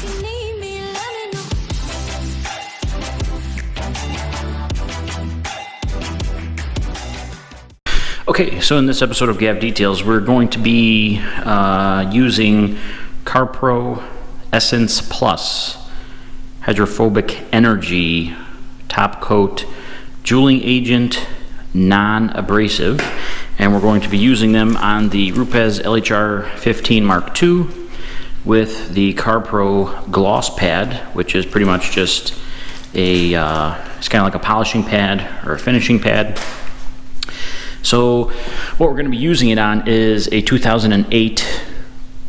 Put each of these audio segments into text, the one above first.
If you need me, let me know. Okay, so in this episode of Gav Details, we're going to be using CarPro Essence Plus Hydrophobic Energy Top Coat Jeweling Agent Non-Abrasive, and we're going to be using them on the Rupes LHR 15 Mark II with the CarPro Gloss Pad, which is pretty much just a, it's kind of like a polishing pad or a finishing pad. So what we're going to be using it on is a 2008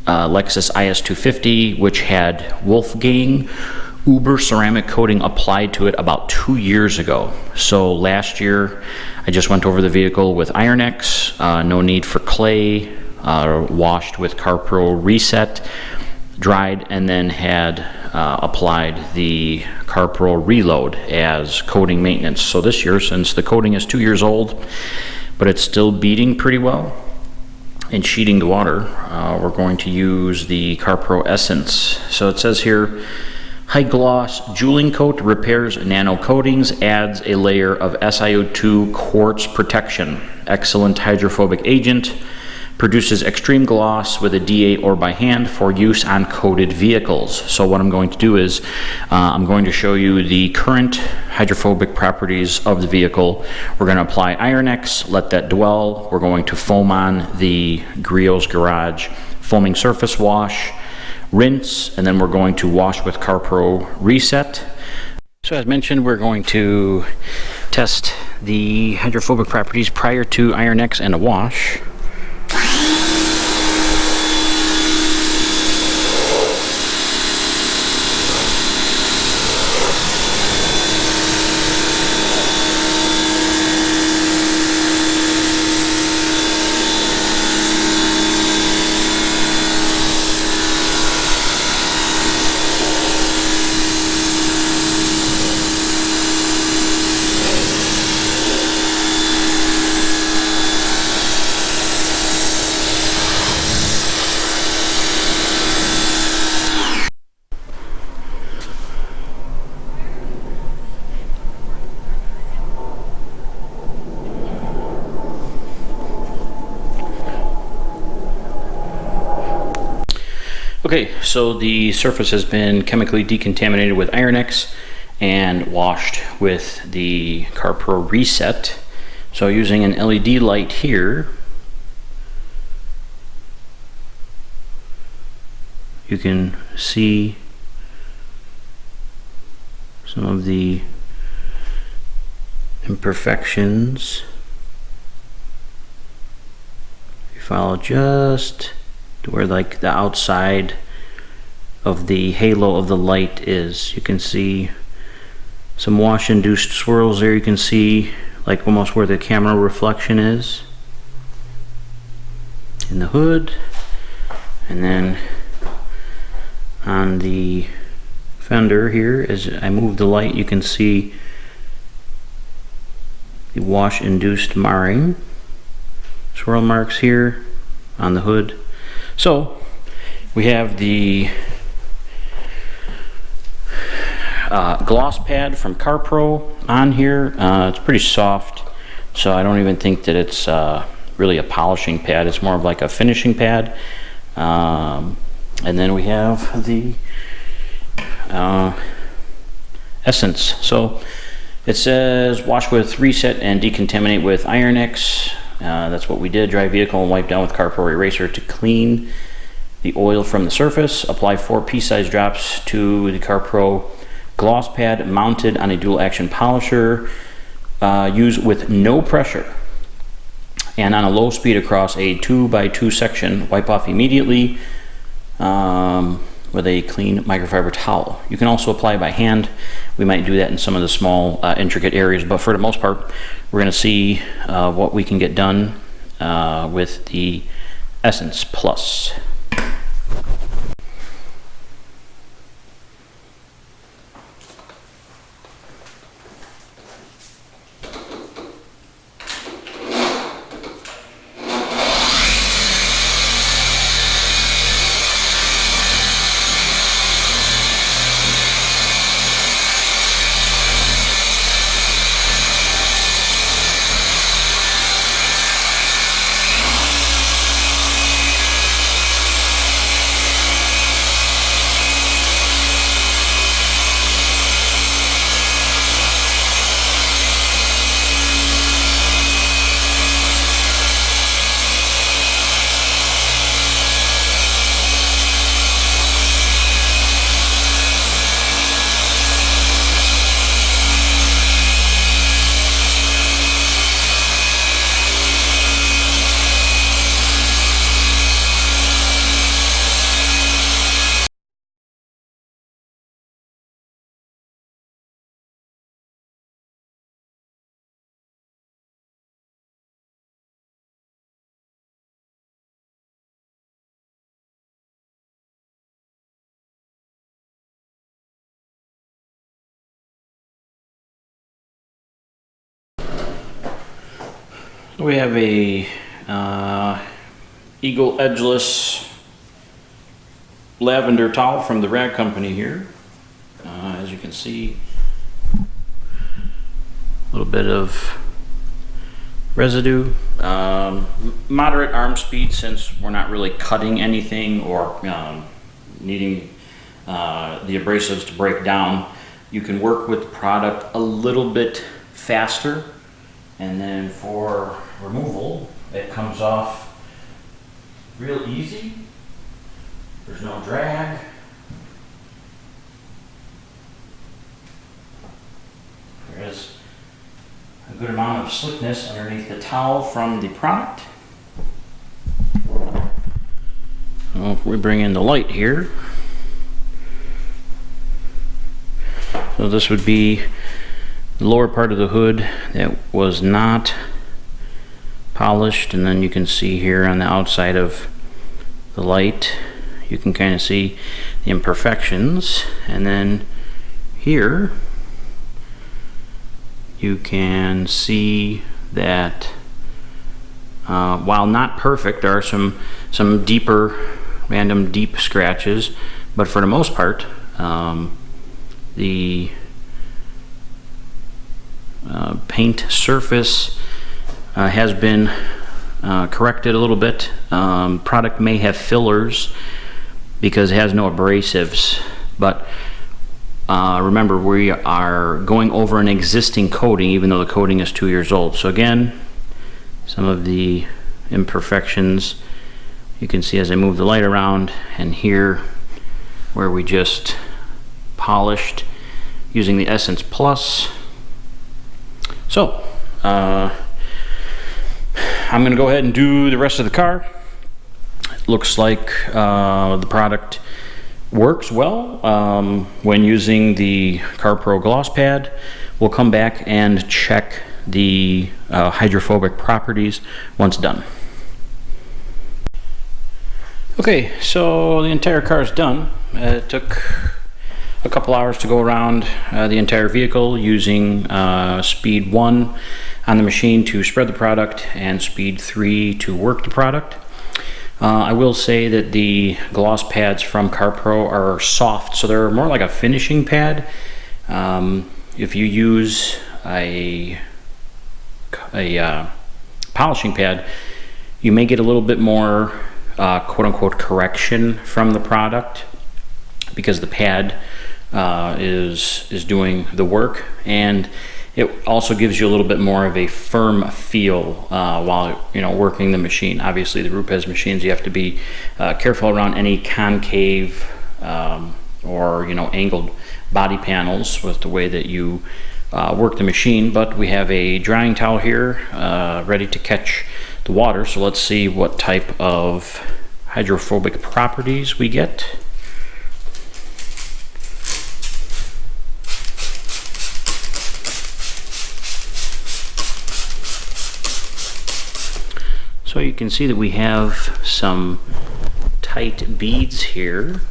Lexus IS250, which had Wolfgang Uber ceramic coating applied to it about 2 years ago. So last year I just went over the vehicle with Iron X, no need for clay, washed with CarPro Reset, dried, and then had applied the CarPro Reload as coating maintenance. So this year, since the coating is 2 years old, but it's still beading pretty well and sheeting the water, we're going to use the CarPro Essence. So it says here, high gloss jeweling coat repairs nano coatings, adds a layer of SiO2 quartz protection, excellent hydrophobic agent, produces extreme gloss with a DA or by hand for use on coated vehicles. So what I'm going to do is I'm going to show you the current hydrophobic properties of the vehicle. We're going to apply Iron X, let that dwell. We're going to foam on the Griot's Garage foaming surface wash, rinse, and then we're going to wash with CarPro Reset. So as mentioned, we're going to test the hydrophobic properties prior to Iron X and a wash. Okay, so the surface has been chemically decontaminated with Iron X and washed with the CarPro Reset. So using an LED light here, you can see some of the imperfections. You follow just to where like the outside of the halo of the light is. You can see some wash induced swirls there. You can see like almost where the camera reflection is in the hood, and then on the fender here, as I move the light, you can see the wash induced marring swirl marks here on the hood. So we have the gloss pad from CarPro on here. It's pretty soft, so I don't even think that it's really a polishing pad. It's more of like a finishing pad. And then we have the Essence. So it says wash with Reset and decontaminate with Iron X. That's what we did. Dry vehicle and wipe down with CarPro Eraser to clean the oil from the surface. Apply 4 pea-sized drops to the CarPro Gloss Pad mounted on a dual action polisher. Use with no pressure and on a low speed across a 2x2 section. Wipe off immediately with a clean microfiber towel. You can also apply by hand. We might do that in some of the small intricate areas, but for the most part we're going to see what we can get done with the Essence Plus. We have a Eagle Edgeless lavender towel from the rag company here. As you can see, a little bit of residue. Moderate arm speed, since we're not really cutting anything or needing the abrasives to break down. You can work with the product a little bit faster, and then for removal it comes off real easy. There's no drag. There is a good amount of slickness underneath the towel from the product. So if we bring in the light here, so this would be the lower part of the hood that was not polished, and then you can see here on the outside of the light, you can kind of see the imperfections, and then here you can see that while not perfect, there are some deeper, random deep scratches, but for the most part, the paint surface has been corrected a little bit. Product may have fillers because it has no abrasives, but remember, we are going over an existing coating, even though the coating is 2 years old. So again, some of the imperfections you can see as I move the light around, and here where we just polished using the Essence Plus. So I'm going to go ahead and do the rest of the car. It looks like the product works well when using the CarPro Gloss Pad. We'll come back and check the hydrophobic properties once done. Okay, so the entire car is done. It took a couple hours to go around the entire vehicle using speed 1 on the machine to spread the product and speed 3 to work the product. I will say that the gloss pads from CarPro are soft, so they're more like a finishing pad. If you use a polishing pad, you may get a little bit more quote-unquote correction from the product, because the pad is doing the work, and it also gives you a little bit more of a firm feel while working the machine. Obviously, the Rupes machines, you have to be careful around any concave or angled body panels with the way that you work the machine. But we have a drying towel here ready to catch the water, so let's see what type of hydrophobic properties we get. So you can see that we have some tight beads here.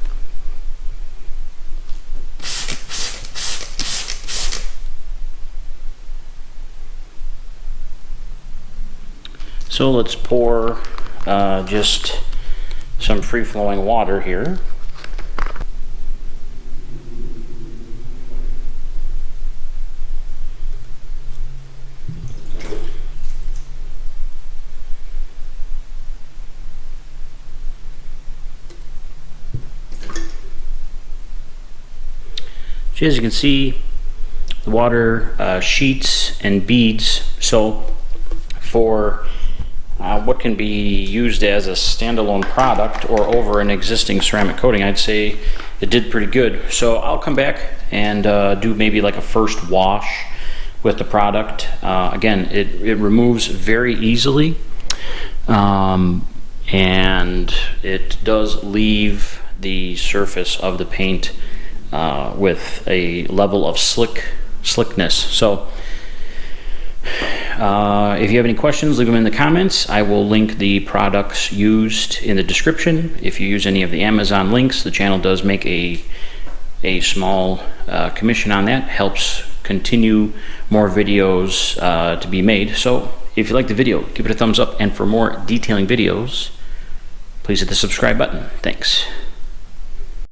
So let's pour just some free-flowing water here. So as you can see, the water sheets and beads. So for what can be used as a standalone product or over an existing ceramic coating, I'd say it did pretty good. So I'll come back and do maybe like a first wash with the product. Again, it removes very easily, and it does leave the surface of the paint with a level of slickness. So if you have any questions, leave them in the comments. I will link the products used in the description. If you use any of the Amazon links, the channel does make a small commission on that. Helps continue more videos to be made. So if you like the video, give it a thumbs up, and for more detailing videos, please hit the subscribe button. Thanks.